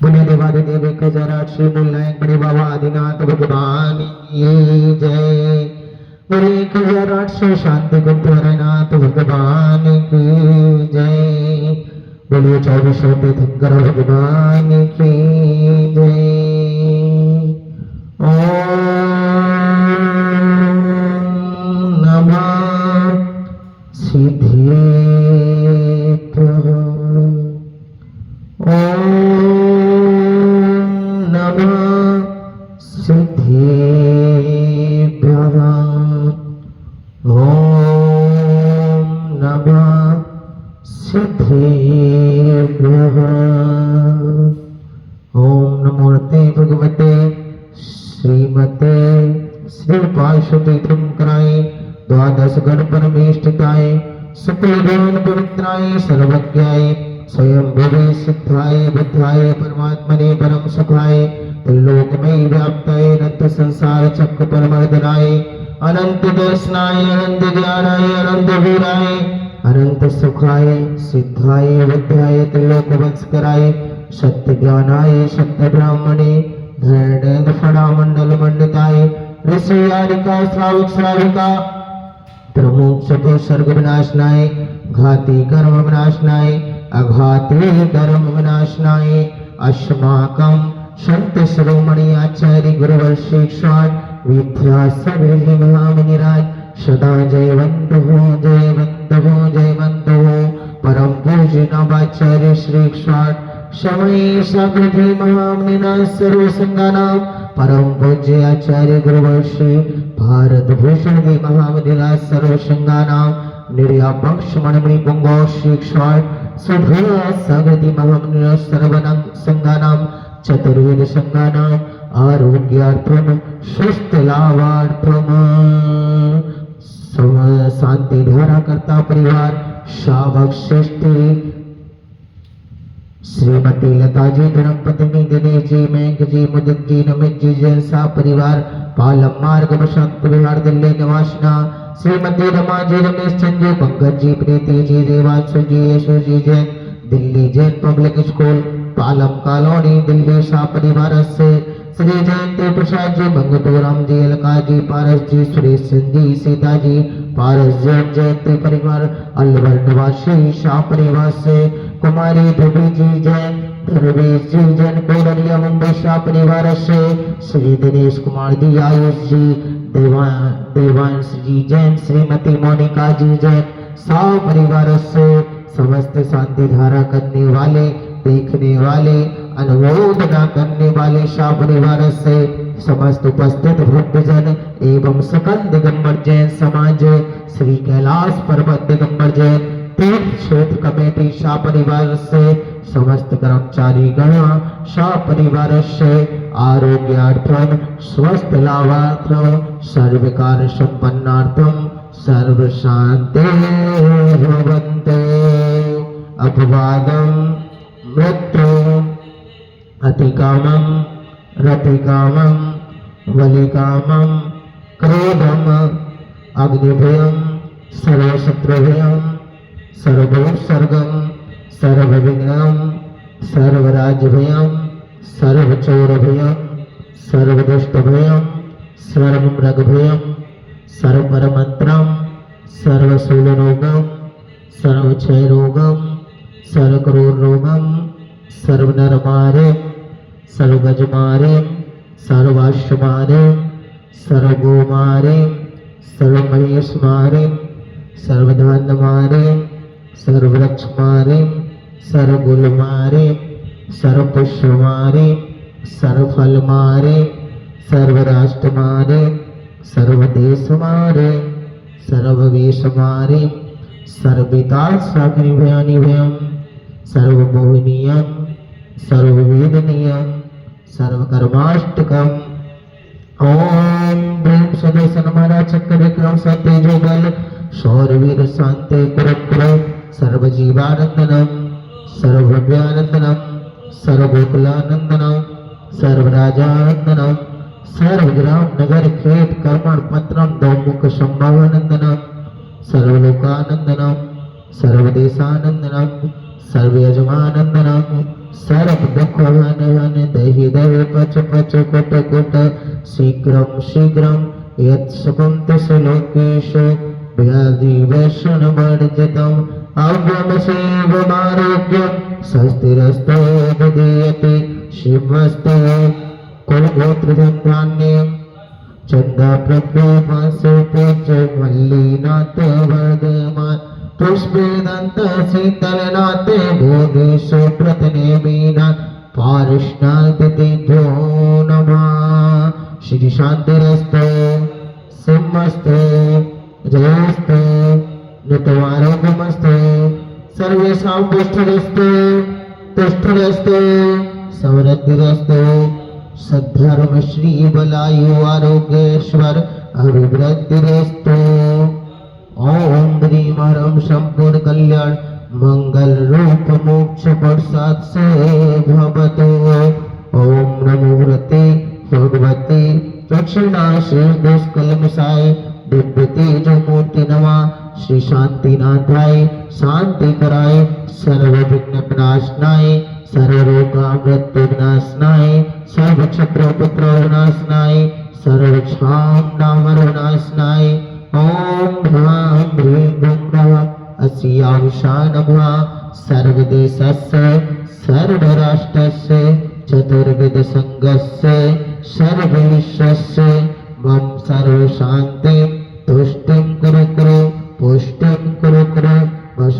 बोले देवादिदेव 1008 श्री मूलनायक बड़े बाबा आदिनाथ भगवान की जय। बोले 1008 शांति गुरुनाथ भगवान की जय। बोलिए 24 तीर्थंकर भगवान की जय। ओम नमः सिद्धेभ्यः। ओम नमः सिद्धेभ्यः। ओम नमः सिद्धेभ्यः। ओम नमोते भगवते श्रीमते श्री पार्श्वतीर्थंकराय द्वादश गण परमेष्ठिताय सकलदेवन पवित्राय सर्वज्ञाय स्वयं भवे सिद्धाय बुद्धाय परमात्मने परम सुखाय त्रिलोकमय व्याप्ताय अनंत संसार चक्र परमर्दनाय अनंत दर्शनाय अनंत ज्ञानाय अनंत वीराय अनंत सुखाय सिद्धाय बुद्धाय त्रिलोक वंशकराय सत्य ज्ञानाय सत्य ब्राह्मणे धरणेन्द्र फड़ा मंडल मंडिताय ऋषि यारिका श्रावक श्राविका प्रमुख सब सर्ग विनाशनाय घाती कर्म विनाशनाय अघाती धर्म विनाशनाय अस्माकं संत शिरोमणि आचार्य गुरुवर्षेश्वर विद्यासागर महामुनिराज सदा जयवंत हो जयवंत हो जयवंत हो। परम पूज्य नवाचार्य श्री समय सागरधी महामुनिना सर्व संगानाम परम पूज्य आचार्य गुरुवर्षि भारत भूषण जी महामुनिना सर्व संगानाम निर्यापक्ष मणिमणि पुंगो शिक्षण सुधया सागरधी महामुनिना सर्वनाम संगानाम चतुर्वेद संगानाम आरोग्यार्थम स्वस्थ लाभार्थम शांति धारा करता परिवार शावक श्रेष्ठी श्रीमती लता जी धर्मपत्नी दिनेश जी मैंक जी मुदित जी नमित जी जैन सा परिवार पालम मार्ग बसंत विहार दिल्ली निवासना Shrimati Rama ji Ramesh Chand ji Pankaj ji Preeti ji Devanshu ji Yashu ji Jain Delhi Jain public school Palam colony Delhi सा परिवार से श्री जयंती प्रसाद जी मंगतोराम जी अलका जी पारस जी सुरेश सिंह जी सीता जी पारस जैन जयंती परिवार अलवर निवासी शाह परिवार से कुमारी ध्रुवी जी जैन धर्मेश जी जैन कोडरिया मुंबई शाह परिवार से श्री दिनेश कुमार जी आयुष जी देवांश जी जैन श्रीमती मोनिका जी जैन शाह परिवार से समस्त शांति धारा करने वाले देखने वाले अनुमोदना करने वाले शाह परिवार से समस्त उपस्थित भक्तजन एवं सकल दिगंबर जैन समाज श्री कैलाश पर्वत दिगंबर जैन तीर्थ क्षेत्र कमेटी शाह परिवार से समस्त कर्मचारी गण शाह परिवार से आरोग्यार्थम स्वस्थ लाभार्थम सर्वकार संपन्नार्थम सर्व शांति भवन्तु अपवादम मृत्यु अतिकामं रतिकामं वलिकामं क्रोधम अग्निभयं सर्वशत्रुभयं सर्वोत्सर्गं सर्वविघ्नं सर्वराज्यभयं सर्वचोरभयं सर्वदुष्टभयं सर्वमृगभयं सर्वपरमन्त्रं सर्वशूलरोगं सर्वक्षयरोगं सर्वक्रूररोगं सर्वनरमारिं सर्वगजमारिं सर्वाश्वमारिं सर्वगोमारिं सर्वमहेशमारिं सर्वधान्यमारिं सर्ववृक्षमारिं सर्वगुलमारिं सर्वपुष्पमारिं सर्वफलमारिं सर्वराष्ट्रमारिं सर्वदेशमारिं सर्ववेशमारिं सर्ववितासाग्निभयानिभयं सर्वमोहनीयं सर्ववेदनीयं सर्वकर्माष्टकम् ओम ब्रह्म सदेशन महाराज चक्र विक्रम सत्यजो बल शौरवीर शांति कुरुकुल सर्वजीवानंदनम सर्वभव्यानंदनम सर्वगोकुलानंदनम सर्वराजानंदनम सर्वग्राम नगर खेत कर्मण पत्रम दौमुख संभवानंदनम सर्वलोकानंदनम सर्वदेशानंदनम सर्वयजमानंदनम सर्प दुख हन हन दहि दहि पच पच कुट कुट शीघ्रं शीघ्रं यत्सकुन्त सुलोकेश व्याधि वैषण वर्जितम् अव्यमसेवमारोग्यं स्वस्तिरस्तो विधीयते शिवस्ते कुलगोत्रधन्धान्यं चंदा प्रभ्योपासो पूज्य मल्लीनाथ वर्धमान पुष्पेदंत शीतलनाथ भोगेशो प्रतनेमीनाथ पारिष्णादितेभ्यो नमः। श्री शांतिरस्तु सिंहस्तु जयस्तु नितवारोग्यमस्तु सर्वेषां पुष्टिरस्तु तुष्टिरस्तु समृद्धिरस्तु सद्धर्म श्री बलायु आरोग्येश्वर अभिवृद्धिरस्तु। ओम ह्रीं हरं संपूर्ण कल्याण मंगल रूप मोक्ष प्रसाद से भवतु। ओम नमो व्रते भगवते दक्षिणा श्री दुष्कलमसाय दिव्य तेज मूर्ति नमः। श्री शांतिनाथाय शांति कराय सर्व विघ्न विनाशनाय सर्वरोगामृत्यु विनाशनाय सर्व क्षत्र पुत्र विनाशनाय सर्व क्षाम नामर विनाशनाय। ओम ह्रां ह्रीं हुं नमः अस्यां नमः सर्वदेशस्य सर्वराष्ट्रस्य चतुर्विध संघस्य सर्वविश्वस्य मम सर्वशान्तिं तुष्टिं कुरु कुरु पुष्टिं कुरु कुरु वश